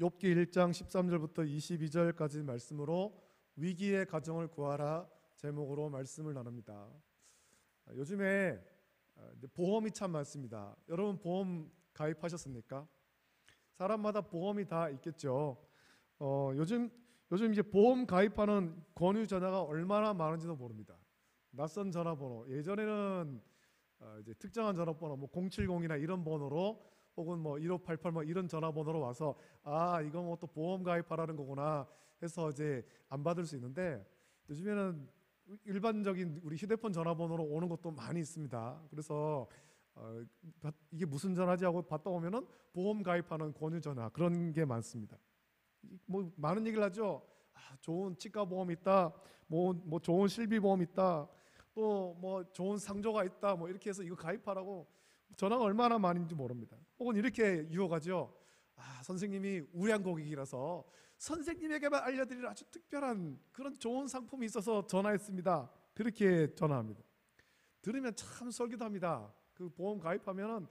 욥기 1장 13절부터 22절까지 말씀으로 위기의 가정을 구하라 제목으로 말씀을 나눕니다. 요즘에 보험이 참 많습니다. 여러분 보험 가입하셨습니까? 사람마다 보험이 다 있겠죠. 요즘 이제 보험 가입하는 권유 전화가 얼마나 많은지도 모릅니다. 낯선 전화번호, 예전에는 이제 특정한 전화번호, 뭐 070이나 이런 번호로 혹은 뭐 1588 뭐 이런 전화번호로 와서 이거 뭐 또 보험 가입하라는 거구나 해서 이제 안 받을 수 있는데, 요즘에는 일반적인 우리 휴대폰 전화번호로 오는 것도 많이 있습니다. 그래서 이게 무슨 전화지 하고 받다 보면은 보험 가입하는 권유 전화 그런 게 많습니다. 뭐 많은 얘기를 하죠. 좋은 치과 보험 있다, 뭐 좋은 실비 보험 있다, 또 뭐 좋은 상조가 있다, 뭐 이렇게 해서 이거 가입하라고 전화가 얼마나 많은지 모릅니다. 혹은 이렇게 유혹하죠. 선생님이 우량고객이라서 선생님에게만 알려드릴 아주 특별한 그런 좋은 상품이 있어서 전화했습니다. 그렇게 전화합니다. 들으면 참 솔깃합니다. 그 보험 가입하면은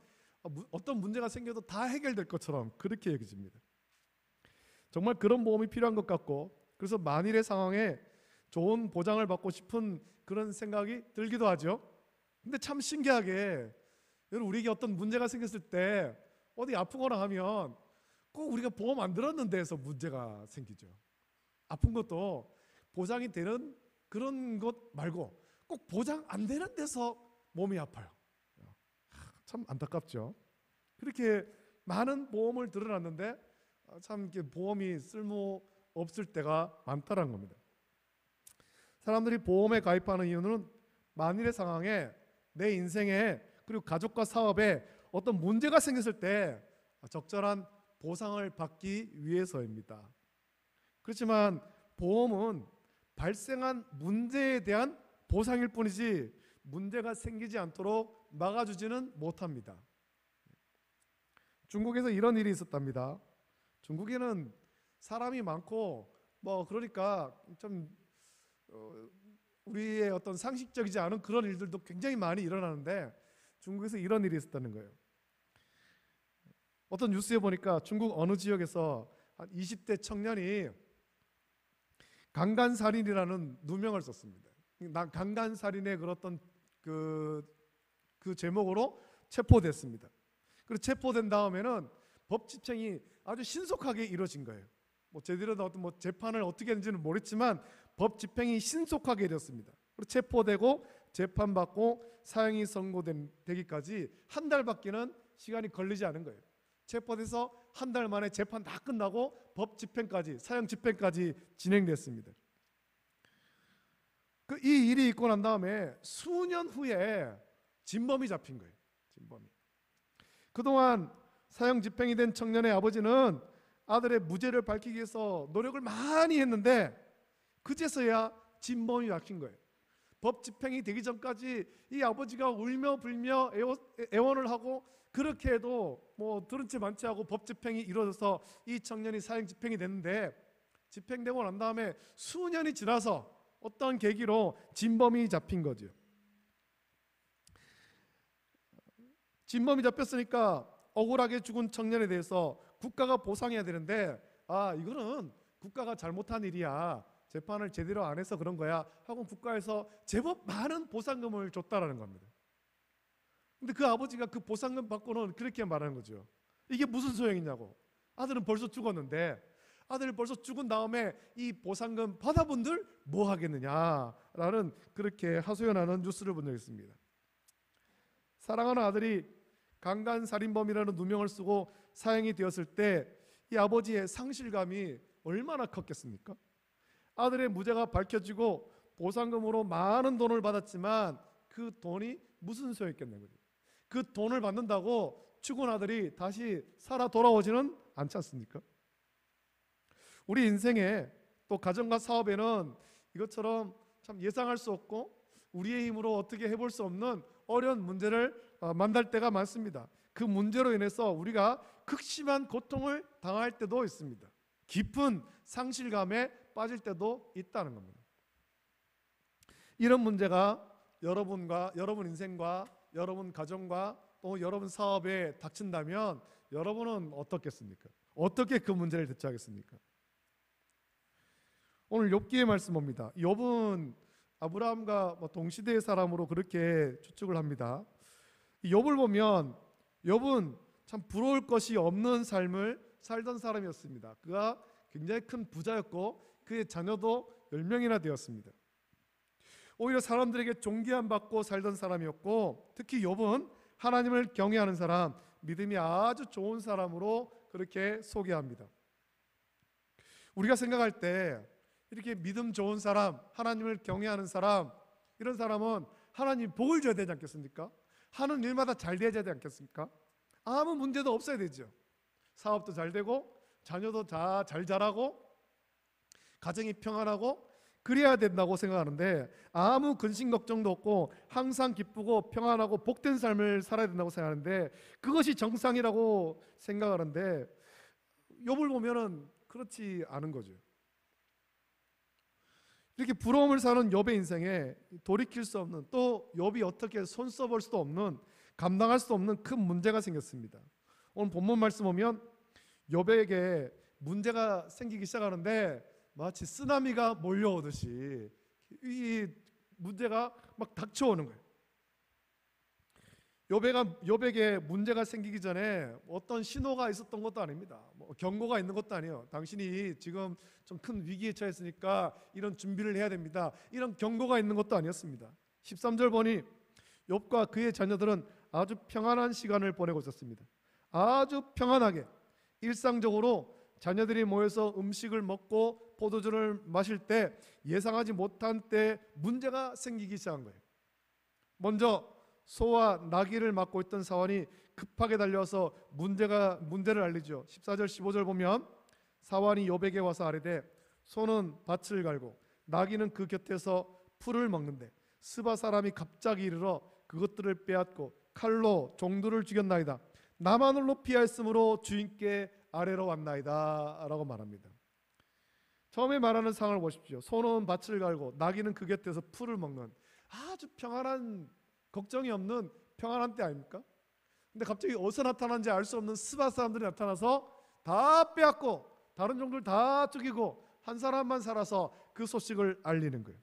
어떤 문제가 생겨도 다 해결될 것처럼 그렇게 여겨집니다. 정말 그런 보험이 필요한 것 같고, 그래서 만일의 상황에 좋은 보장을 받고 싶은 그런 생각이 들기도 하죠. 근데 참 신기하게 여러분, 우리에게 어떤 문제가 생겼을 때 어디 아프거나 하면 꼭 우리가 보험 안 들었는데 해서 문제가 생기죠. 아픈 것도 보장이 되는 그런 것 말고 꼭 보장 안 되는 데서 몸이 아파요. 참 안타깝죠. 그렇게 많은 보험을 들어놨는데 참 이렇게 보험이 쓸모 없을 때가 많다는 겁니다. 사람들이 보험에 가입하는 이유는 만일의 상황에 내 인생에 그리고 가족과 사업에 어떤 문제가 생겼을 때 적절한 보상을 받기 위해서입니다. 그렇지만 보험은 발생한 문제에 대한 보상일 뿐이지 문제가 생기지 않도록 막아주지는 못합니다. 중국에서 이런 일이 있었답니다. 중국에는 사람이 많고 그러니까 좀 우리의 어떤 상식적이지 않은 그런 일들도 굉장히 많이 일어나는데, 중국에서 이런 일이 있었다는 거예요. 어떤 뉴스에 보니까 중국 어느 지역에서 한 20대 청년이 강간살인이라는 누명을 썼습니다. 강간살인의 그런 그 제목으로 체포됐습니다. 그리고 체포된 다음에는 법 집행이 아주 신속하게 이루어진 거예요. 제대로 어떤 재판을 어떻게 했는지는 모르겠지만 법 집행이 신속하게 이루어졌습니다. 그리고 체포되고 재판받고 사형이 선고되기까지 한 달밖에는 시간이 걸리지 않은 거예요. 체포돼서 한 달 만에 재판 다 끝나고 법 집행까지, 사형 집행까지 진행됐습니다. 이 일이 있고 난 다음에 수년 후에 진범이 잡힌 거예요. 진범이. 그동안 사형 집행이 된 청년의 아버지는 아들의 무죄를 밝히기 위해서 노력을 많이 했는데 그제서야 진범이 잡힌 거예요. 법 집행이 되기 전까지 이 아버지가 울며 불며 애원을 하고 그렇게 해도 들은 채 많지 하고 법 집행이 이루어져서 이 청년이 사형 집행이 됐는데, 집행되고 난 다음에 수년이 지나서 어떤 계기로 진범이 잡힌 거죠. 진범이 잡혔으니까 억울하게 죽은 청년에 대해서 국가가 보상해야 되는데 이거는 국가가 잘못한 일이야, 재판을 제대로 안 해서 그런 거야 하고 국가에서 제법 많은 보상금을 줬다라는 겁니다. 근데 그 아버지가 그 보상금 받고는 그렇게 말하는 거죠. 이게 무슨 소용이냐고. 아들은 벌써 죽었는데, 아들이 벌써 죽은 다음에 이 보상금 받아본들 뭐 하겠느냐라는 그렇게 하소연하는 뉴스를 본 적이 있습니다. 사랑하는 아들이 강간살인범이라는 누명을 쓰고 사형이 되었을 때 이 아버지의 상실감이 얼마나 컸겠습니까? 아들의 무죄가 밝혀지고 보상금으로 많은 돈을 받았지만 그 돈이 무슨 소용있겠냐는 거죠. 그 돈을 받는다고 죽은 아들이 다시 살아 돌아오지는 않지 않습니까? 우리 인생에 또 가정과 사업에는 이것처럼 참 예상할 수 없고 우리의 힘으로 어떻게 해볼 수 없는 어려운 문제를 만날 때가 많습니다. 그 문제로 인해서 우리가 극심한 고통을 당할 때도 있습니다. 깊은 상실감에 빠질 때도 있다는 겁니다. 이런 문제가 여러분 인생과 여러분 가정과 또 여러분 사업에 닥친다면 여러분은 어떻겠습니까? 어떻게 그 문제를 대처하겠습니까? 오늘 욥기의 말씀 봅니다. 욥은 아브라함과 동시대의 사람으로 그렇게 추측을 합니다. 욥을 보면 욥은 참 부러울 것이 없는 삶을 살던 사람이었습니다. 그가 굉장히 큰 부자였고 그의 자녀도 10명이나 되었습니다. 오히려 사람들에게 존귀함 받고 살던 사람이었고 특히 욥은 하나님을 경외하는 사람, 믿음이 아주 좋은 사람으로 그렇게 소개합니다. 우리가 생각할 때 이렇게 믿음 좋은 사람, 하나님을 경외하는 사람, 이런 사람은 하나님 복을 줘야 되지 않겠습니까? 하는 일마다 잘 돼야 되지 않겠습니까? 아무 문제도 없어야 되죠. 사업도 잘 되고 자녀도 다 잘 자라고 가정이 평안하고 그래야 된다고 생각하는데 아무 근심 걱정도 없고 항상 기쁘고 평안하고 복된 삶을 살아야 된다고 생각하는데 그것이 정상이라고 생각하는데 욥을 보면은 그렇지 않은 거죠. 이렇게 부러움을 사는 욥의 인생에 돌이킬 수 없는, 또 욥이 어떻게 손 써볼 수도 없는, 감당할 수 없는 큰 문제가 생겼습니다. 오늘 본문 말씀 보면 욥에게 문제가 생기기 시작하는데 마치 쓰나미가 몰려오듯이 이 문제가 막 닥쳐오는 거예요. 욥에게 문제가 생기기 전에 어떤 신호가 있었던 것도 아닙니다. 경고가 있는 것도 아니에요. 당신이 지금 좀 큰 위기에 처했으니까 이런 준비를 해야 됩니다. 이런 경고가 있는 것도 아니었습니다. 13절 보니 욥과 그의 자녀들은 아주 평안한 시간을 보내고 있었습니다. 아주 평안하게 일상적으로 자녀들이 모여서 음식을 먹고 포도주를 마실 때 예상하지 못한 때 문제가 생기기 시작한 거예요. 먼저 소와 나귀를 맡고 있던 사환이 급하게 달려와서 문제를 알리죠. 14절 15절 보면 사환이 욥에게 와서 아뢰되 소는 밭을 갈고 나귀는 그 곁에서 풀을 먹는데 스바 사람이 갑자기 이르러 그것들을 빼앗고 칼로 종들을 죽였나이다. 나만 홀로 피하였으므로 주인께 아래로 왔나이다 라고 말합니다. 처음에 말하는 상황을 보십시오. 소는 밭을 갈고 나귀는 그 곁에서 풀을 먹는 아주 평안한, 걱정이 없는 평안한 때 아닙니까? 근데 갑자기 어디서 나타난지 알 수 없는 스바 사람들이 나타나서 다 빼앗고 다른 종들 다 죽이고 한 사람만 살아서 그 소식을 알리는 거예요.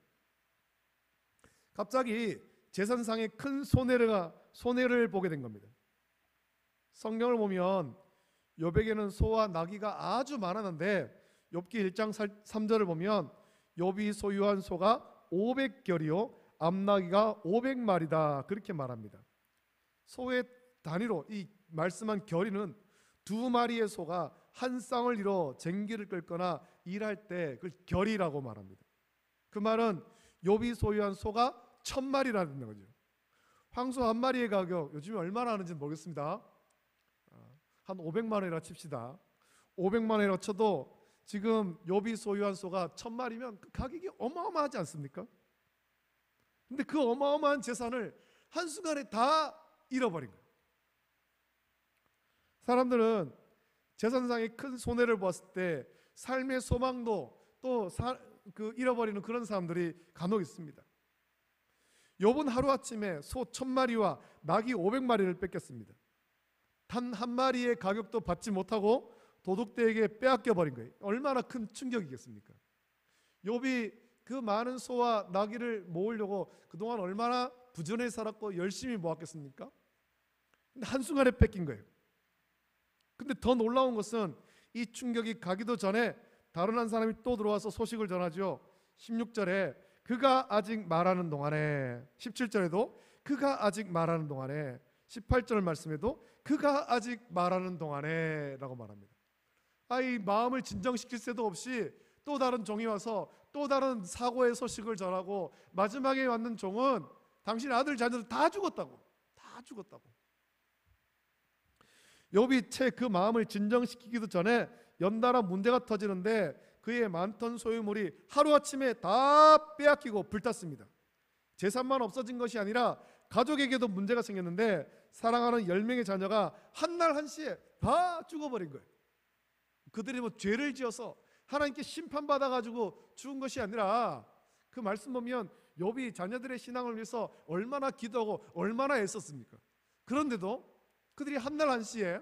갑자기 재산상의 큰 손해를 보게 된 겁니다. 성경을 보면 욥에게는 소와 나귀가 아주 많았는데 욥기 1장 3절을 보면 욥이 소유한 소가 500결이요 암나귀가 500마리다 그렇게 말합니다. 소의 단위로 이 말씀한 결이는 2마리의 소가 한 쌍을 이뤄 쟁기를 끌거나 일할 때 그걸 결이라고 말합니다. 그 말은 욥이 소유한 소가 1000마리라는 거죠. 황소 한 마리의 가격 요즘에 얼마나 하는지 모르겠습니다. 한 500만 원이라 칩시다. 500만 원이라 쳐도 지금 욥이 소유한 소가 1000마리면 그 가격이 어마어마하지 않습니까? 근데 그 어마어마한 재산을 한순간에 다 잃어버린 거예요. 사람들은 재산상의 큰 손해를 보았을 때 삶의 소망도 또 잃어버리는 그런 사람들이 간혹 있습니다. 욥은 하루아침에 소 1000마리와 나귀 500마리를 뺏겼습니다. 단 한 마리의 가격도 받지 못하고 도둑들에게 빼앗겨 버린 거예요. 얼마나 큰 충격이겠습니까? 욥이 그 많은 소와 나귀를 모으려고 그동안 얼마나 부지런히 살았고 열심히 모았겠습니까? 근데 한순간에 뺏긴 거예요. 근데 더 놀라운 것은 이 충격이 가기도 전에 다른 한 사람이 또 들어와서 소식을 전하죠. 16절에 그가 아직 말하는 동안에, 17절에도 그가 아직 말하는 동안에, 18절 말씀에도 그가 아직 말하는 동안에 라고 말합니다. 이 마음을 진정시킬 새도 없이 또 다른 종이 와서 또 다른 사고의 소식을 전하고 마지막에 왔는 종은 당신 아들 자녀들 다 죽었다고. 욥이 채 그 마음을 진정시키기도 전에 연달아 문제가 터지는데 그의 많던 소유물이 하루아침에 다 빼앗기고 불탔습니다. 재산만 없어진 것이 아니라 가족에게도 문제가 생겼는데 사랑하는 10명의 자녀가 한날 한시에 다 죽어버린 거예요. 그들이 죄를 지어서 하나님께 심판받아가지고 죽은 것이 아니라 그 말씀 보면 욥이 자녀들의 신앙을 위해서 얼마나 기도하고 얼마나 애썼습니까? 그런데도 그들이 한날 한시에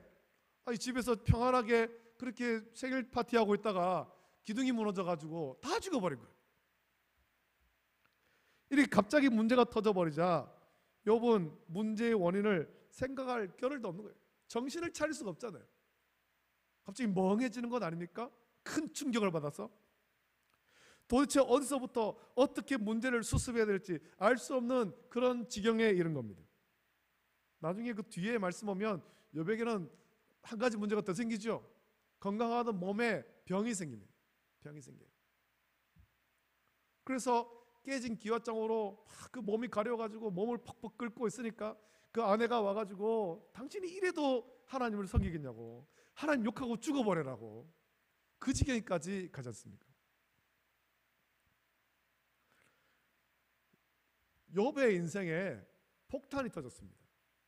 이 집에서 평안하게 그렇게 생일 파티하고 있다가 기둥이 무너져가지고 다 죽어버린 거예요. 이렇게 갑자기 문제가 터져버리자 욥은 문제의 원인을 생각할 겨를도 없는 거예요. 정신을 차릴 수가 없잖아요. 갑자기 멍해지는 것 아닙니까? 큰 충격을 받아서 도대체 어디서부터 어떻게 문제를 수습해야 될지 알 수 없는 그런 지경에 이른 겁니다. 나중에 그 뒤에 말씀 보면 욥에게는 한 가지 문제가 더 생기죠. 건강하던 몸에 병이 생깁니다. 병이 생겨요. 그래서 깨진 기와장으로 그 몸이 가려가지고 몸을 퍽퍽 끓고 있으니까 그 아내가 와가지고 당신이 이래도 하나님을 섬기겠냐고, 하나님 욕하고 죽어버리라고, 그 지경까지 가지 않습니까? 욥의 인생에 폭탄이 터졌습니다.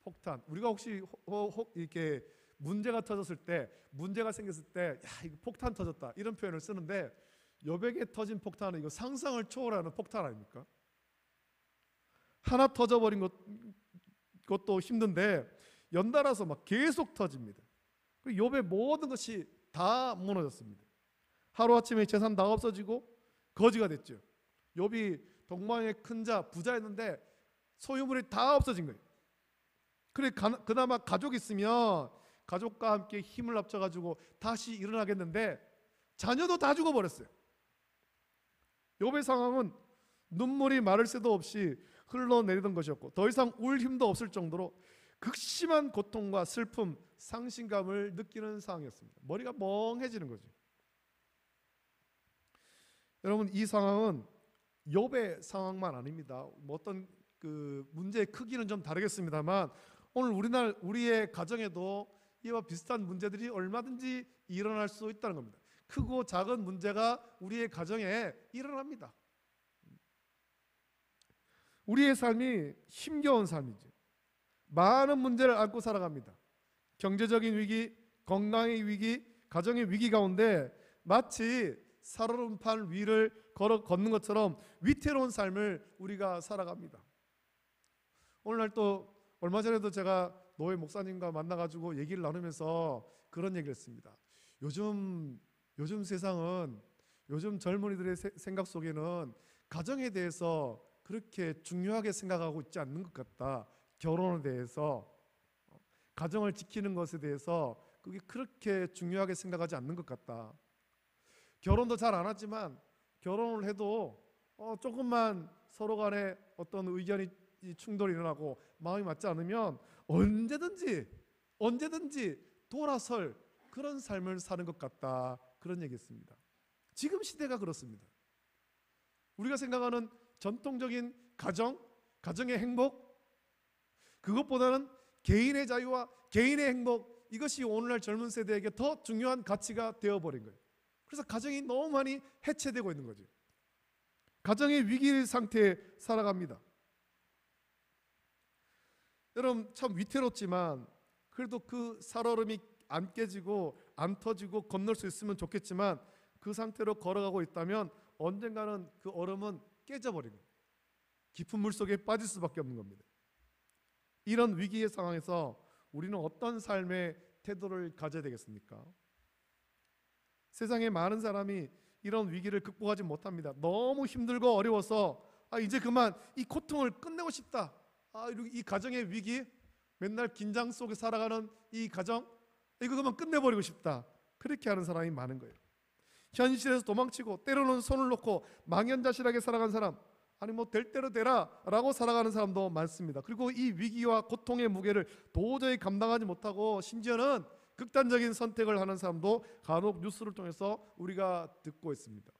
폭탄. 우리가 혹시 이렇게 문제가 터졌을 때, 문제가 생겼을 때, 야, 이거 폭탄 터졌다, 이런 표현을 쓰는데 욥에게 터진 폭탄은 이거 상상을 초월하는 폭탄 아닙니까? 하나 터져버린 것도 힘든데 연달아서 막 계속 터집니다. 그리고 욥의 모든 것이 다 무너졌습니다. 하루아침에 재산 다 없어지고 거지가 됐죠. 욥이 동방의 큰 자, 부자였는데 소유물이 다 없어진 거예요. 그래 그나마 가족이 있으면 가족과 함께 힘을 합쳐가지고 다시 일어나겠는데 자녀도 다 죽어버렸어요. 욥의 상황은 눈물이 마를 새도 없이 흘러내리던 것이었고 더 이상 울 힘도 없을 정도로 극심한 고통과 슬픔, 상심감을 느끼는 상황이었습니다. 머리가 멍해지는 거죠. 여러분, 이 상황은 욥의 상황만 아닙니다. 뭐 어떤 그 문제의 크기는 좀 다르겠습니다만 오늘 우리의 가정에도 이와 비슷한 문제들이 얼마든지 일어날 수 있다는 겁니다. 크고 작은 문제가 우리의 가정에 일어납니다. 우리의 삶이 힘겨운 삶이죠. 많은 문제를 안고 살아갑니다. 경제적인 위기, 건강의 위기, 가정의 위기 가운데 마치 살얼음판 위를 걷는 것처럼 위태로운 삶을 우리가 살아갑니다. 오늘날 또 얼마 전에도 제가 노회 목사님과 만나가지고 얘기를 나누면서 그런 얘기를 했습니다. 요즘 세상은, 요즘 젊은이들의 생각 속에는 가정에 대해서 그렇게 중요하게 생각하고 있지 않는 것 같다. 결혼에 대해서, 가정을 지키는 것에 대해서 그게 그렇게 중요하게 생각하지 않는 것 같다. 결혼도 잘 안 하지만 결혼을 해도 조금만 서로 간에 어떤 의견이 충돌이 일어나고 마음이 맞지 않으면 언제든지 돌아설 그런 삶을 사는 것 같다. 그런 얘기했습니다. 지금 시대가 그렇습니다. 우리가 생각하는 전통적인 가정의 행복, 그것보다는 개인의 자유와 개인의 행복, 이것이 오늘날 젊은 세대에게 더 중요한 가치가 되어버린 거예요. 그래서 가정이 너무 많이 해체되고 있는 거죠. 가정의 위기 상태에 살아갑니다. 여러분, 참 위태롭지만 그래도 그 살얼음이 안 깨지고 안 터지고 건널 수 있으면 좋겠지만 그 상태로 걸어가고 있다면 언젠가는 그 얼음은 깨져버리고 깊은 물 속에 빠질 수밖에 없는 겁니다. 이런 위기의 상황에서 우리는 어떤 삶의 태도를 가져야 되겠습니까? 세상에 많은 사람이 이런 위기를 극복하지 못합니다. 너무 힘들고 어려워서 이제 그만 이 고통을 끝내고 싶다. 이 가정의 위기, 맨날 긴장 속에 살아가는 이 가정, 이거 그만 끝내버리고 싶다. 그렇게 하는 사람이 많은 거예요. 현실에서 도망치고 때로는 손을 놓고 망연자실하게 살아가는 사람, 아니 뭐 될 대로 되라 라고 살아가는 사람도 많습니다. 그리고 이 위기와 고통의 무게를 도저히 감당하지 못하고 심지어는 극단적인 선택을 하는 사람도 간혹 뉴스를 통해서 우리가 듣고 있습니다.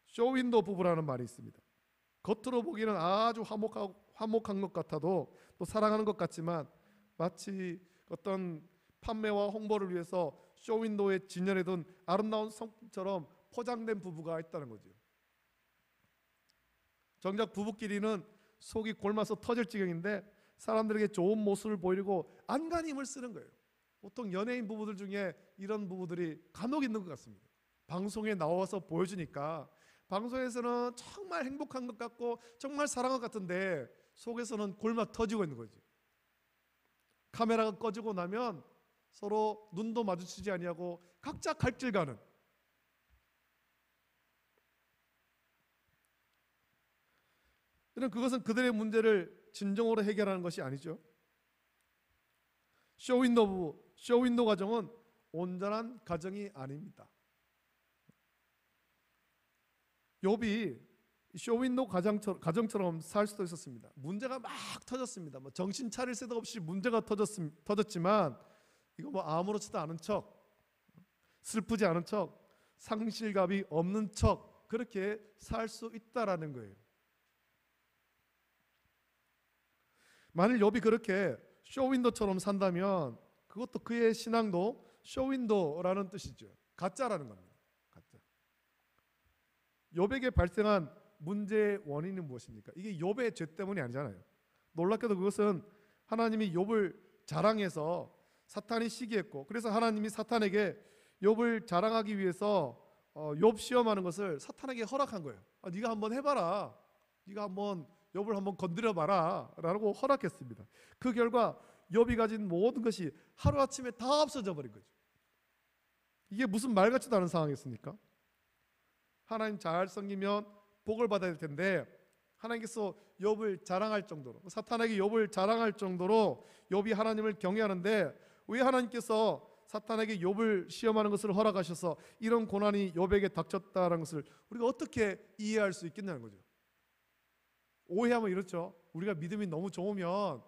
쇼윈도 부부라는 말이 있습니다. 겉으로 보기에는 아주 화목한 것 같아도 또 사랑하는 것 같지만 마치 어떤 판매와 홍보를 위해서 쇼윈도에 진열해 둔 아름다운 성품처럼 포장된 부부가 있다는 거죠. 정작 부부끼리는 속이 골마서 터질 지경인데 사람들에게 좋은 모습을 보이려고 안간힘을 쓰는 거예요. 보통 연예인 부부들 중에 이런 부부들이 간혹 있는 것 같습니다. 방송에 나와서 보여주니까 방송에서는 정말 행복한 것 같고 정말 사랑한 것 같은데 속에서는 골마 터지고 있는 거죠. 카메라가 꺼지고 나면 서로 눈도 마주치지 아니하고 각자 갈 길 가는. 그것은 그들의 문제를 진정으로 해결하는 것이 아니죠. 쇼윈도 가정은 온전한 가정이 아닙니다. 욥이 쇼윈도 가정처럼 살 수도 있었습니다. 문제가 막 터졌습니다. 정신 차릴 새도 없이 문제가 터졌지만 이거 아무렇지도 않은 척, 슬프지 않은 척, 상실감이 없는 척 그렇게 살 수 있다라는 거예요. 만일 욥이 그렇게 쇼윈도처럼 산다면 그것도 그의 신앙도 쇼윈도라는 뜻이죠. 가짜라는 겁니다. 가짜. 욥에게 발생한 문제의 원인은 무엇입니까? 이게 욥의 죄 때문이 아니잖아요. 놀랍게도 그것은 하나님이 욥을 자랑해서 사탄이 시기했고, 그래서 하나님이 사탄에게 욥을 자랑하기 위해서 욥 시험하는 것을 사탄에게 허락한 거예요. 네가 한번 해봐라. 네가 한번 욥을 한번 건드려봐라 라고 허락했습니다. 그 결과 욥이 가진 모든 것이 하루아침에 다 없어져 버린 거죠. 이게 무슨 말 같지도 않은 상황이었습니까? 하나님 잘 섬기면 복을 받아야 될 텐데 하나님께서 욥을 자랑할 정도로, 사탄에게 욥을 자랑할 정도로 욥이 하나님을 경외하는데 왜 하나님께서 사탄에게 욥을 시험하는 것을 허락하셔서 이런 고난이 욥에게 닥쳤다는 것을 우리가 어떻게 이해할 수 있겠냐는 거죠. 오해하면 이렇죠. 우리가 믿음이 너무 좋으면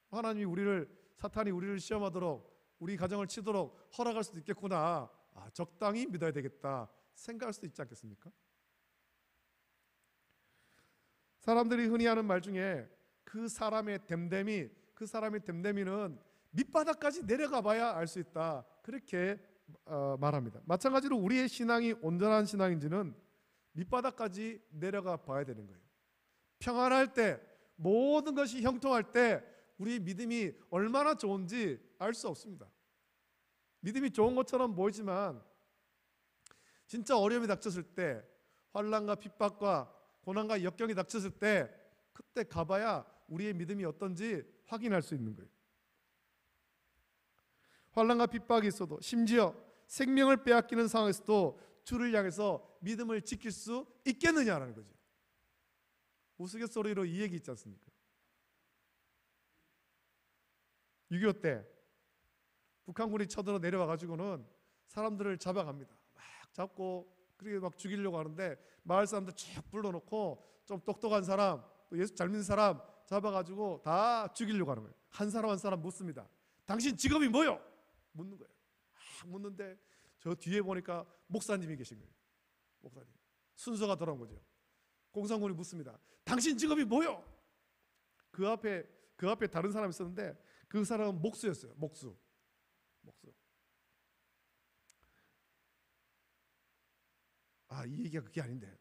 하나님이 사탄이 우리를 시험하도록 우리 가정을 치도록 허락할 수도 있겠구나. 적당히 믿어야 되겠다 생각할 수도 있지 않겠습니까? 사람들이 흔히 하는 말 중에 그 사람의 됨됨이는 밑바닥까지 내려가 봐야 알 수 있다 그렇게 말합니다. 마찬가지로 우리의 신앙이 온전한 신앙인지는 밑바닥까지 내려가 봐야 되는 거예요. 평안할 때, 모든 것이 형통할 때 우리 믿음이 얼마나 좋은지 알 수 없습니다. 믿음이 좋은 것처럼 보이지만 진짜 어려움이 닥쳤을 때, 환난과 핍박과 고난과 역경이 닥쳤을 때 그때 가봐야 우리의 믿음이 어떤지 확인할 수 있는 거예요. 환난과 핍박이 있어도, 심지어 생명을 빼앗기는 상황에서도 주를 향해서 믿음을 지킬 수 있겠느냐라는 거죠. 우스갯소리로 이 얘기 있지 않습니까? 6.25 때 북한군이 쳐들어 내려와가지고는 사람들을 잡아갑니다. 막 잡고 그리고 막 죽이려고 하는데 마을 사람들 쭉 불러놓고 좀 똑똑한 사람, 또 예수 잘 믿는 사람 잡아가지고 다 죽이려고 하는 거예요. 한 사람 묻습니다. 당신 직업이 뭐요? 묻는 거예요. 묻는데 저 뒤에 보니까 목사님이 계신 거예요. 목사님. 순서가 돌아온 거죠. 공산군이 묻습니다. 당신 직업이 뭐요? 그 앞에 다른 사람이 있었는데 그 사람은 목수였어요. 목수. 이 얘기가 그게 아닌데.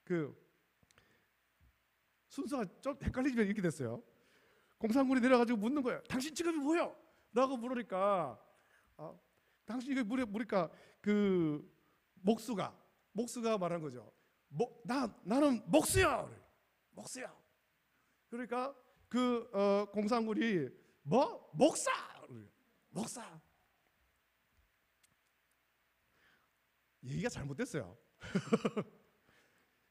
그 순서가 좀 헷갈리면 이렇게 됐어요. 공산군이 내려가지고 묻는 거예요. 당신 직업이 뭐요? 라고 물으니까 당신이 물으니까 그 목수가 말한 거죠. 나는 목수야. 그러니까 그 공산군이 목사. 얘기가 잘못됐어요.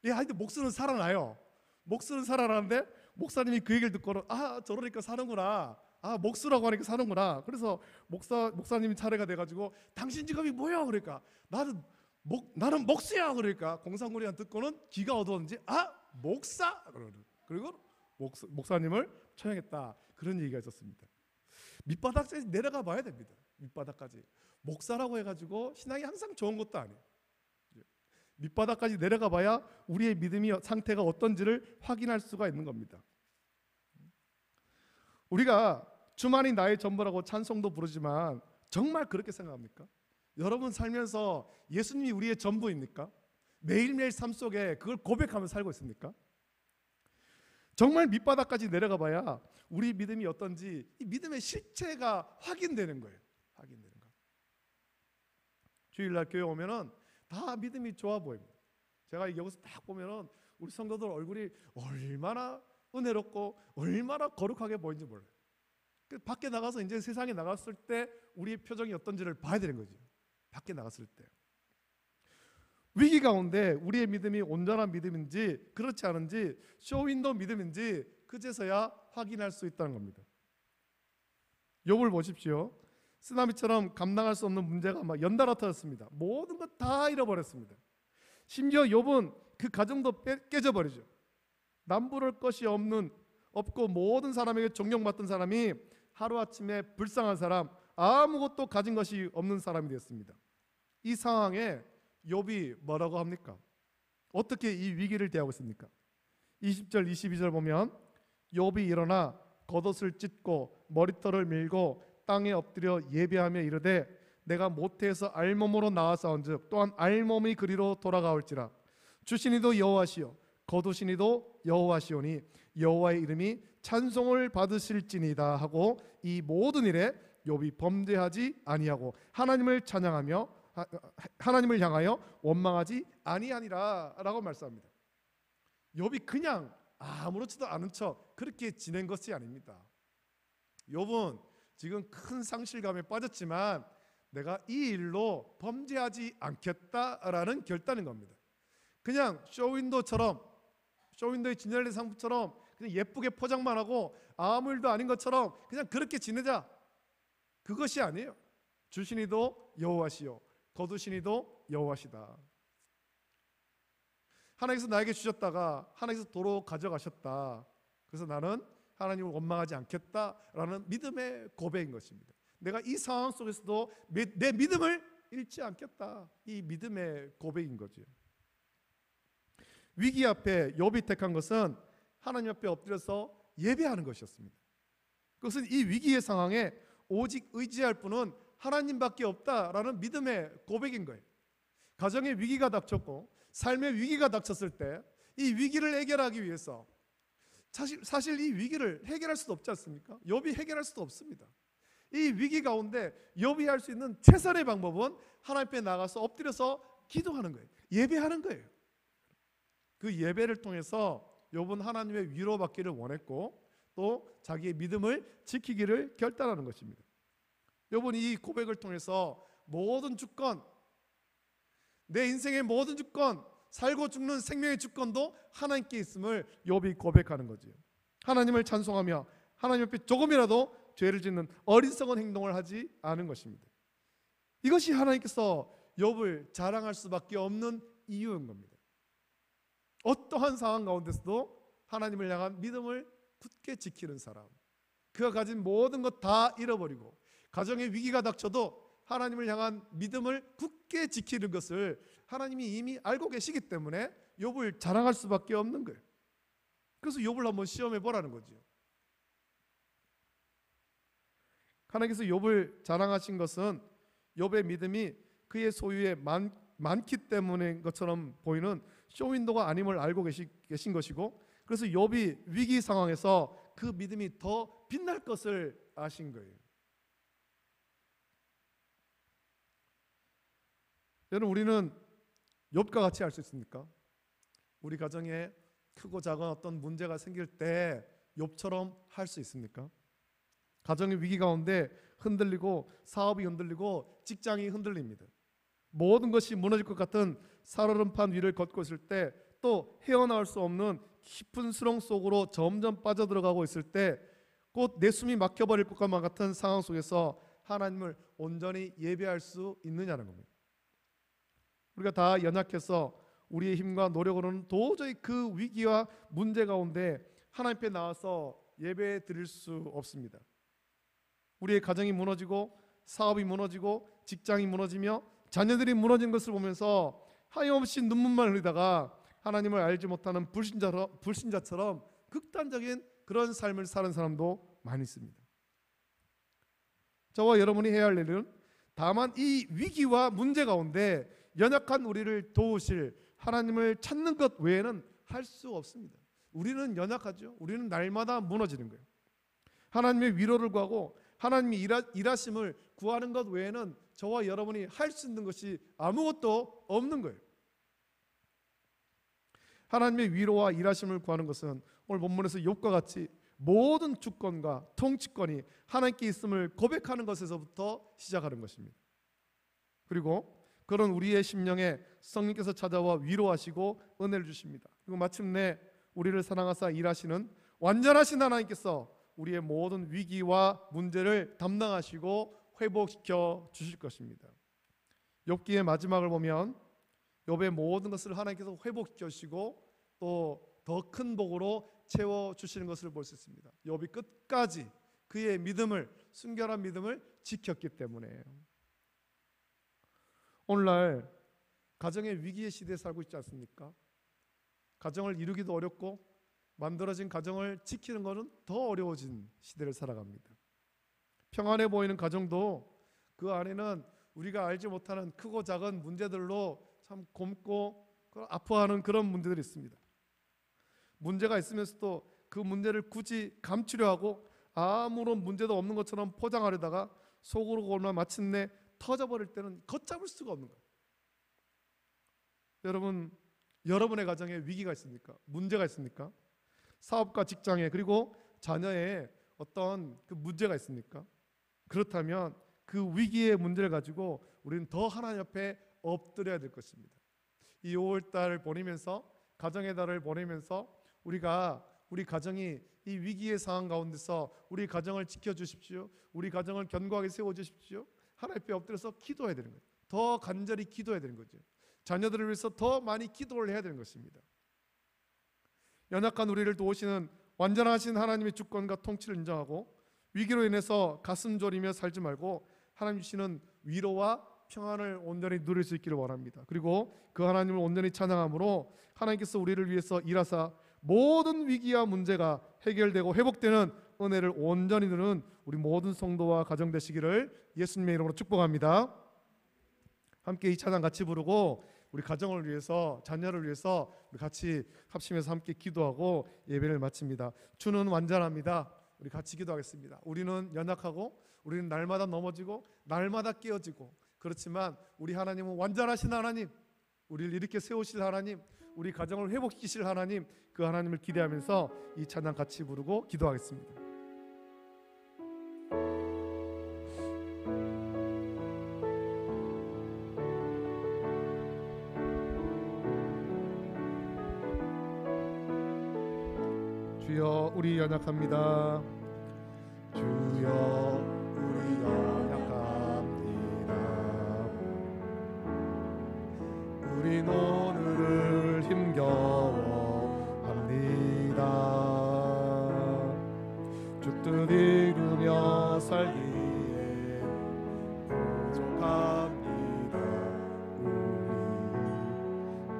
하여튼 목수는 살아나요. 목수는 살아나는데 목사님이 그 얘기를 듣고는 저러니까 사는구나. 목수라고 하니까 사는구나. 그래서 목사님이 차례가 돼가지고 당신 직업이 뭐야? 그러니까 나는 목수야. 그러니까 공산군이 듣고는 기가 어두웠는지 목사. 그리고 목사님을 처형했다. 그런 얘기가 있었습니다. 밑바닥까지 내려가 봐야 됩니다. 밑바닥까지. 목사라고 해가지고 신앙이 항상 좋은 것도 아니에요. 밑바닥까지 내려가 봐야 우리의 믿음이 상태가 어떤지를 확인할 수가 있는 겁니다. 우리가 주만이 나의 전부라고 찬송도 부르지만 정말 그렇게 생각합니까? 여러분 살면서 예수님이 우리의 전부입니까? 매일매일 삶 속에 그걸 고백하면서 살고 있습니까? 정말 밑바닥까지 내려가 봐야 우리 믿음이 어떤지 이 믿음의 실체가 확인되는 거예요. 확인되는 거. 주일날 교회 오면은 다 믿음이 좋아 보입니다. 제가 여기서 딱 보면은 우리 성도들 얼굴이 얼마나 은혜롭고 얼마나 거룩하게 보이는지 몰라요. 밖에 나가서 이제 세상에 나갔을 때 우리의 표정이 어떤지를 봐야 되는 거죠. 밖에 나갔을 때 위기 가운데 우리의 믿음이 온전한 믿음인지 그렇지 않은지 쇼윈도 믿음인지 그제서야 확인할 수 있다는 겁니다. 욥을 보십시오. 쓰나미처럼 감당할 수 없는 문제가 막 연달아 터졌습니다. 모든 것 다 잃어버렸습니다. 심지어 욥은 그 가정도 깨져버리죠. 남부를 것이 없고 모든 사람에게 존경받던 사람이 하루아침에 불쌍한 사람, 아무것도 가진 것이 없는 사람이 되었습니다. 이 상황에 욥이 뭐라고 합니까? 어떻게 이 위기를 대하고 있습니까? 20절 22절 보면 욥이 일어나 겉옷을 찢고 머리털을 밀고 땅에 엎드려 예배하며 이르되 내가 모태에서 알몸으로 나와싸운즉 또한 알몸이 그리로 돌아가올지라. 주시니도 여호와시요 거두시니도 여호와시오니 여호와의 이름이 찬송을 받으실지니이다 하고 이 모든 일에 욥이 범죄하지 아니하고 하나님을 향하여 원망하지 아니하니라 라고 말씀합니다. 욥이 그냥 아무렇지도 않은 척 그렇게 지낸 것이 아닙니다. 욥은 지금 큰 상실감에 빠졌지만 내가 이 일로 범죄하지 않겠다라는 결단인 겁니다. 그냥 쇼윈도의 진열된 상품처럼 그냥 예쁘게 포장만 하고 아무 일도 아닌 것처럼 그냥 그렇게 지내자, 그것이 아니에요. 주시니도 여호와시요 거두시니도 여호와시다. 하나님께서 나에게 주셨다가 하나님께서 도로 가져가셨다. 그래서 나는 하나님을 원망하지 않겠다라는 믿음의 고백인 것입니다. 내가 이 상황 속에서도 내 믿음을 잃지 않겠다. 이 믿음의 고백인 거죠. 위기 앞에 욥이 택한 것은 하나님 앞에 엎드려서 예배하는 것이었습니다. 그것은 이 위기의 상황에 오직 의지할 분은 하나님밖에 없다라는 믿음의 고백인 거예요. 가정의 위기가 닥쳤고 삶의 위기가 닥쳤을 때 이 위기를 해결하기 위해서 사실 이 위기를 해결할 수도 없지 않습니까? 욥이 해결할 수도 없습니다. 이 위기 가운데 욥이 할 수 있는 최선의 방법은 하나님 앞에 나가서 엎드려서 기도하는 거예요. 예배하는 거예요. 그 예배를 통해서 욥은 하나님의 위로받기를 원했고 또 자기의 믿음을 지키기를 결단하는 것입니다. 욥은 이 고백을 통해서 모든 주권, 내 인생의 모든 주권, 살고 죽는 생명의 주권도 하나님께 있음을 욥이 고백하는 거죠. 하나님을 찬송하며 하나님 앞에 조금이라도 죄를 짓는 어리석은 행동을 하지 않은 것입니다. 이것이 하나님께서 욥을 자랑할 수밖에 없는 이유인 겁니다. 어떠한 상황 가운데서도 하나님을 향한 믿음을 굳게 지키는 사람, 그가 가진 모든 것 다 잃어버리고 가정의 위기가 닥쳐도 하나님을 향한 믿음을 굳게 지키는 것을 하나님이 이미 알고 계시기 때문에 욥을 자랑할 수밖에 없는 거예요. 그래서 욥을 한번 시험해 보라는 거죠. 하나님께서 욥을 자랑하신 것은 욥의 믿음이 그의 소유에 많기 때문인 것처럼 보이는 쇼윈도가 아님을 알고 계신 것이고, 그래서 욥이 위기 상황에서 그 믿음이 더 빛날 것을 아신 거예요. 여러분, 우리는 욥과 같이 할 수 있습니까? 우리 가정에 크고 작은 어떤 문제가 생길 때 욥처럼 할 수 있습니까? 가정의 위기 가운데 흔들리고 사업이 흔들리고 직장이 흔들립니다. 모든 것이 무너질 것 같은 살얼음판 위를 걷고 있을 때, 또 헤어나올 수 없는 깊은 수렁 속으로 점점 빠져들어가고 있을 때, 곧 내 숨이 막혀버릴 것만 같은 상황 속에서 하나님을 온전히 예배할 수 있느냐는 겁니다. 우리가 다 연약해서 우리의 힘과 노력으로는 도저히 그 위기와 문제 가운데 하나님 앞에 나와서 예배 드릴 수 없습니다. 우리의 가정이 무너지고 사업이 무너지고 직장이 무너지며 자녀들이 무너진 것을 보면서 하염없이 눈물만 흘리다가 하나님을 알지 못하는 불신자처럼 극단적인 그런 삶을 사는 사람도 많이 있습니다. 저와 여러분이 해야 할 일은 다만 이 위기와 문제 가운데 연약한 우리를 도우실 하나님을 찾는 것 외에는 할 수 없습니다. 우리는 연약하죠. 우리는 날마다 무너지는 거예요. 하나님의 위로를 구하고 하나님이 일하심을 구하는 것 외에는 저와 여러분이 할 수 있는 것이 아무것도 없는 거예요. 하나님의 위로와 일하심을 구하는 것은 오늘 본문에서 욥과 같이 모든 주권과 통치권이 하나님께 있음을 고백하는 것에서부터 시작하는 것입니다. 그리고 그런 우리의 심령에 성령께서 찾아와 위로하시고 은혜를 주십니다. 그리고 마침내 우리를 사랑하사 일하시는 완전하신 하나님께서 우리의 모든 위기와 문제를 담당하시고 회복시켜 주실 것입니다. 욥기의 마지막을 보면 욥의 모든 것을 하나님께서 회복시켜 주시고 또 더 큰 복으로 채워 주시는 것을 볼 수 있습니다. 욥이 끝까지 그의 믿음을, 순결한 믿음을 지켰기 때문에. 오늘날 가정의 위기의 시대에 살고 있지 않습니까? 가정을 이루기도 어렵고 만들어진 가정을 지키는 것은 더 어려워진 시대를 살아갑니다. 평안해 보이는 가정도 그 안에는 우리가 알지 못하는 크고 작은 문제들로 참 곪고 아파하는 그런 문제들이 있습니다. 문제가 있으면서도 그 문제를 굳이 감추려 하고 아무런 문제도 없는 것처럼 포장하려다가 속으로 골마 마침내 터져버릴 때는 걷잡을 수가 없는 거예요. 여러분, 여러분의 가정에 위기가 있습니까? 문제가 있습니까? 사업과 직장에 그리고 자녀의 어떤 그 문제가 있습니까? 그렇다면 그 위기의 문제를 가지고 우리는 더 하나님 앞에 엎드려야 될 것입니다. 이 5월달을 보내면서, 가정의 달을 보내면서 우리가 우리 가정이 이 위기의 상황 가운데서 우리 가정을 지켜주십시오, 우리 가정을 견고하게 세워주십시오, 하나님 앞에 엎드려서 기도해야 되는 거예요. 더 간절히 기도해야 되는 거죠. 자녀들을 위해서 더 많이 기도를 해야 되는 것입니다. 연약한 우리를 도우시는 완전하신 하나님의 주권과 통치를 인정하고 위기로 인해서 가슴 졸이며 살지 말고 하나님 주시는 위로와 평안을 온전히 누릴 수 있기를 원합니다. 그리고 그 하나님을 온전히 찬양함으로 하나님께서 우리를 위해서 일하사 모든 위기와 문제가 해결되고 회복되는 은혜를 온전히 누리는 우리 모든 성도와 가정 되시기를 예수님의 이름으로 축복합니다. 함께 이 찬양 같이 부르고 우리 가정을 위해서, 자녀를 위해서 우리 같이 합심해서 함께 기도하고 예배를 마칩니다. 주는 완전합니다. 우리 같이 기도하겠습니다. 우리는 연약하고 우리는 날마다 넘어지고 날마다 깨어지고, 그렇지만 우리 하나님은 완전하신 하나님, 우리를 이렇게 세우실 하나님, 우리 가정을 회복시키실 하나님, 그 하나님을 기대하면서 이 찬양 같이 부르고 기도하겠습니다. 주여 우리 연약합니다. 주여 우리 연약합니다. 우린 오늘을 힘겨워합니다. 주 뜻 이루며 살기에 부족합니다.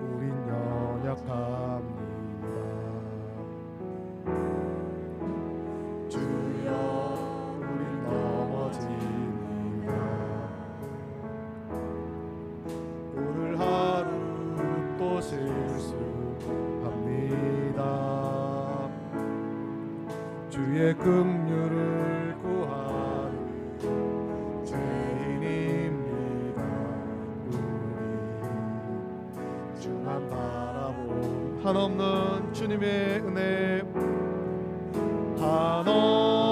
우린 연약합니다. 주의 긍휼을 구하는 죄인입니다. 우리 주만 바라보 한없는 주님의 은혜, 한없는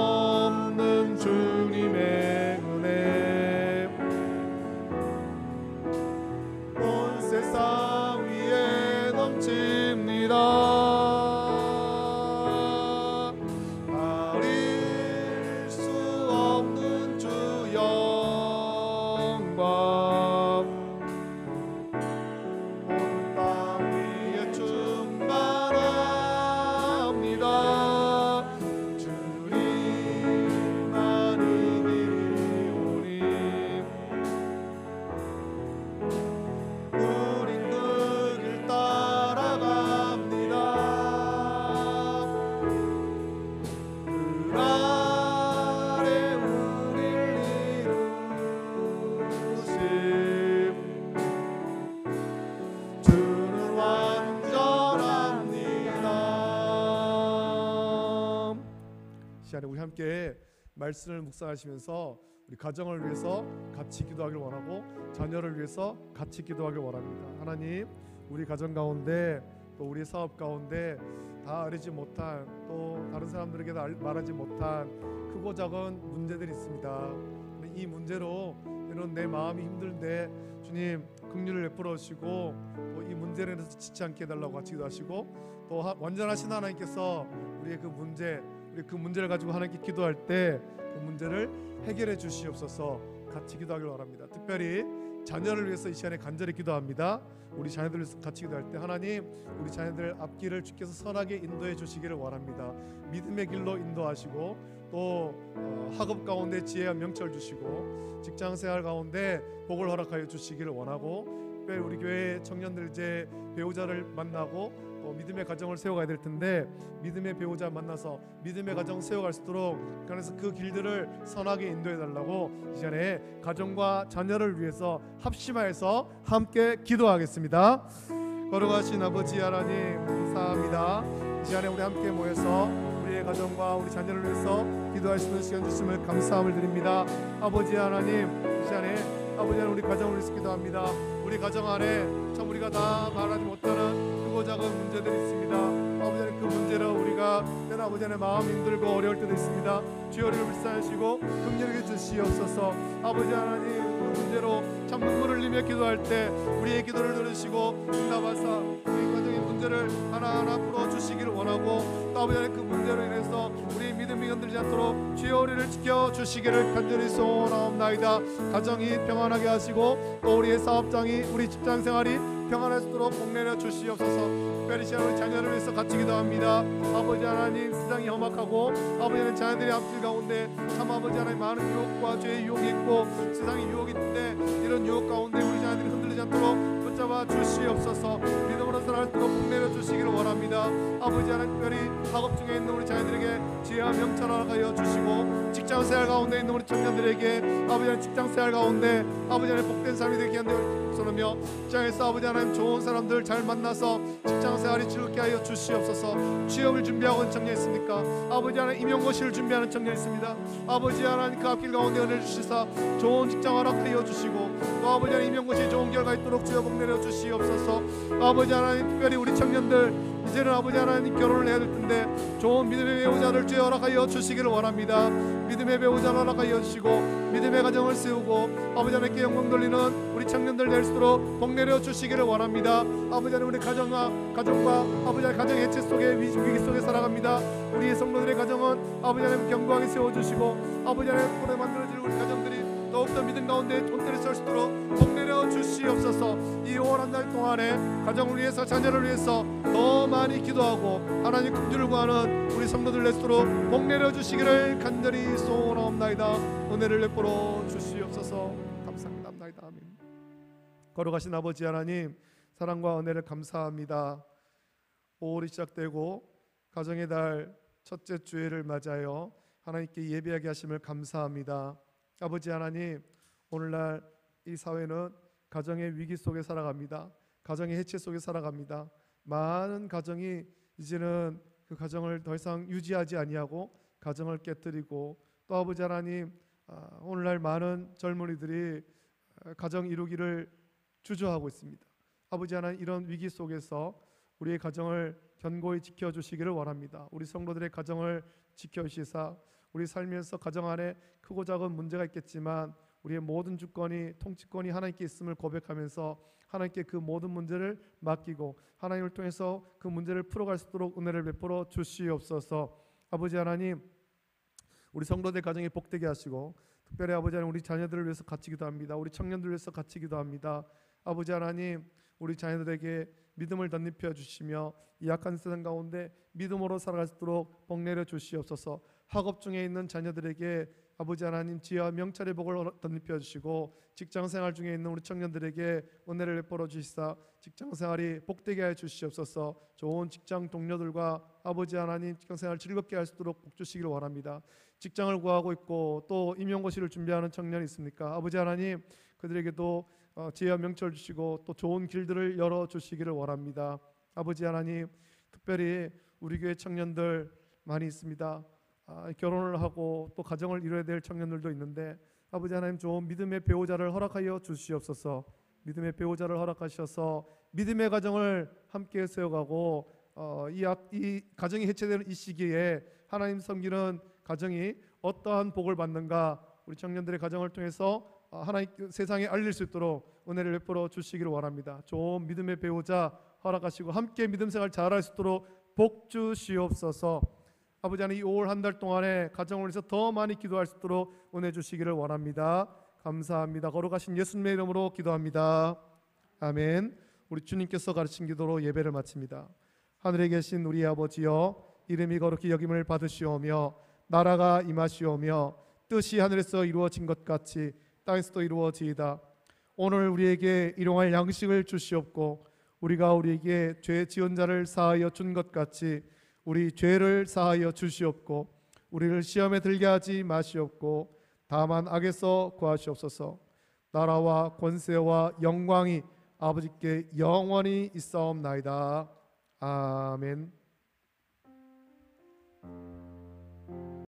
주님의 은혜, 온 세상 위에 넘칩니다. 우리 함께 말씀을 묵상하시면서 우리 가정을 위해서 같이 기도하길 원하고 자녀를 위해서 같이 기도하길 원합니다. 하나님, 우리 가정 가운데 또 우리의 사업 가운데 다 알지 못한, 또 다른 사람들에게도 말하지 못한 크고 작은 문제들이 있습니다. 이 문제로 이런 내 마음이 힘들때 주님 긍휼을 베풀어 주시고, 또 이 문제를 인해서 지치 않게 해달라고 같이 기도하시고, 또 완전하신 하나님께서 우리의 그 문제를 가지고 하나님께 기도할 때 그 문제를 해결해 주시옵소서 같이 기도하길 바랍니다. 특별히 자녀를 위해서 이 시간에 간절히 기도합니다. 우리 자녀들을 위해서 같이 기도할 때 하나님, 우리 자녀들 앞길을 주께서 선하게 인도해 주시기를 원합니다. 믿음의 길로 인도하시고, 또 학업 가운데 지혜와 명철 주시고, 직장생활 가운데 복을 허락하여 주시기를 원하고, 특별히 우리 교회 청년들 이제 배우자를 만나고 또 믿음의 가정을 세워가야 될 텐데, 믿음의 배우자 만나서 믿음의 가정 세워갈 수 있도록 그래서 그 길들을 선하게 인도해 달라고 이 시간에 가정과 자녀를 위해서 합심하여서 함께 기도하겠습니다. 거룩하신 아버지 하나님 감사합니다. 이 시간에 우리 함께 모여서 우리의 가정과 우리 자녀를 위해서 기도할 수 있는 시간 주심을 감사함을 드립니다. 아버지 하나님, 이 시간에 아버지 하나님 우리 가정을 위해서 기도합니다. 우리 가정 안에 참 우리가 다 말하지 못하는 크고 작은 문제들이 있습니다. 아버지 하나님, 그 문제로 우리가 때나 아버지 하나님 마음 힘들고 어려울 때도 있습니다. 주여 우리를 불쌍하시고 긍휼히 주시옵소서. 아버지 하나님, 그 문제로 참 눈물을 흘리며 기도할 때 우리의 기도를 들으시고 응답하사 우리 가정의 문제를 하나하나 풀어주시기를 원하고, 또 아버지 하나님 그 문제로 인해서 우리 믿음이 흔들리지 않도록 주여 우리를 지켜주시기를 간절히 소원하옵나이다. 가정이 평안하게 하시고, 또 우리의 사업장이, 우리 직장생활이 평안할 수 있도록 복내려 주시옵소서. 특별히 우리 자녀를 위해서 같이 기도합니다. 아버지 하나님, 세상이 험악하고 아버지 하나님 자녀들의 앞길 가운데 참 아버지 하나님 많은 유혹과 죄의 유혹이 있고 세상의 유혹이 있는데, 이런 유혹 가운데 우리 자녀들이 흔들리지 않도록 붙잡아 주시옵소서. 믿음으로 살아갈 수 있도록 복내려 주시기를 원합니다. 아버지 하나님, 특별히 학업 중에 있는 우리 자녀들에게 지혜와 명철 허락하여 주시고, 직장생활 가운데 있는 우리 청년들에게 아버지 하나님 직장생활 가운데 아버지 하나님 복된 삶이 되게 하는 소로며, 직장에서 아버지 하나님 좋은 사람들 잘 만나서 직장생활이 즐겁게 하여 주시옵소서. 취업을 준비하고 있는 청년 있습니까? 아버지 하나님 임용고시를 준비하는 청년 있습니다. 아버지 하나님 그 앞길 가운데 은혜를 주시사 좋은 직장 허락하여 주시고, 또 아버지 하나님 임용고시 좋은 결과 있도록 주여 복 내려 주시옵소서. 아버지 하나님, 특별히 우리 청년들 이제는 아버지 하나님 결혼을 해야 될 텐데 좋은 믿음의 배우자를 주여 허락하여 주시기를 원합니다. 믿음의 배우자를 허락하여 주시고 믿음의 가정을 세우고 아버지 하나님께 영광 돌리는 우리 청년들 될 수 있도록 복 내려 주시기를 원합니다. 아버지 하나님, 우리 가정과 아버지 하나님 가정 해체 속에 위기 속에 살아갑니다. 우리의 성도들의 가정은 아버지 하나님 견고하게 세워주시고, 아버지 하나님 오래 만들어질 우리 가정들이 더욱더 믿음 가운데 온전히 설 수 있도록 복 내려 주시옵소서. 이 5월 한 달 동안에 가정을 위해서 자녀를 위해서 더 많이 기도하고 하나님 긍휼을 구하는 우리 성도들 될 수 있도록 복 내려 주시기를 간절히 소원하옵나이다. 은혜를 베풀어 주시옵소서. 감사합니다. 아멘. 거룩하신 아버지 하나님, 사랑과 은혜를 감사합니다. 5월이 시작되고 가정의 달 첫째 주일을 맞아요 하나님께 예배하게 하심을 감사합니다. 아버지 하나님, 오늘날 이 사회는 가정의 위기 속에 살아갑니다. 가정의 해체 속에 살아갑니다. 많은 가정이 이제는 그 가정을 더 이상 유지하지 아니하고 가정을 깨뜨리고, 또 아버지 하나님, 오늘날 많은 젊은이들이 가정 이루기를 주저하고 있습니다. 아버지 하나님, 이런 위기 속에서 우리의 가정을 견고히 지켜주시기를 원합니다. 우리 성도들의 가정을 지켜주시사 우리 살면서 가정 안에 크고 작은 문제가 있겠지만 우리의 모든 주권이, 통치권이 하나님께 있음을 고백하면서 하나님께 그 모든 문제를 맡기고 하나님을 통해서 그 문제를 풀어갈 수 있도록 은혜를 베풀어 주시옵소서. 아버지 하나님, 우리 성도들 가정이 복되게 하시고, 특별히 아버지 하나님, 우리 자녀들을 위해서 같이 기도합니다. 우리 청년들을 위해서 같이 기도합니다. 아버지 하나님, 우리 자녀들에게 믿음을 덧입혀 주시며 이 약한 세상 가운데 믿음으로 살아갈 수 있도록 복 내려 주시옵소서. 학업 중에 있는 자녀들에게 아버지 하나님 지혜와 명철의 복을 덧입혀 주시고, 직장생활 중에 있는 우리 청년들에게 은혜를 베풀어 주시사 직장생활이 복되게 하여 주시옵소서. 좋은 직장 동료들과 아버지 하나님 직장생활 즐겁게 할 수 있도록 복 주시기를 원합니다. 직장을 구하고 있고 또 임용고시를 준비하는 청년이 있습니까? 아버지 하나님, 그들에게도 지혜와 명철 주시고 또 좋은 길들을 열어 주시기를 원합니다. 아버지 하나님, 특별히 우리 교회 청년들 많이 있습니다. 결혼을 하고 또 가정을 이뤄야 될 청년들도 있는데 아버지 하나님, 좋은 믿음의 배우자를 허락하여 주시옵소서. 믿음의 배우자를 허락하셔서 믿음의 가정을 함께 세워가고 이 가정이 해체되는 이 시기에 하나님 섬기는 가정이 어떠한 복을 받는가 우리 청년들의 가정을 통해서 하나님 세상에 알릴 수 있도록 은혜를 베풀어 주시기를 원합니다. 좋은 믿음의 배우자 허락하시고 함께 믿음 생활 잘할 수 있도록 복 주시옵소서. 아버지 하나님 이 5월 한 달 동안에 가정을 위해서 더 많이 기도할 수 있도록 은혜 주시기를 원합니다. 감사합니다. 거룩하신 예수님의 이름으로 기도합니다. 아멘. 우리 주님께서 가르친 기도로 예배를 마칩니다. 하늘에 계신 우리 아버지여, 이름이 거룩히 여김을 받으시오며 나라가 임하시오며 뜻이 하늘에서 이루어진 것 같이 땅에서도 이루어지이다. 오늘 우리에게 일용할 양식을 주시옵고 우리가 우리에게 죄 지은 자를 사하여 준 것 같이 우리 죄를 사하여 주시옵고 우리를 시험에 들게 하지 마시옵고 다만 악에서 구하시옵소서. 나라와 권세와 영광이 아버지께 영원히 있사옵나이다. 아멘.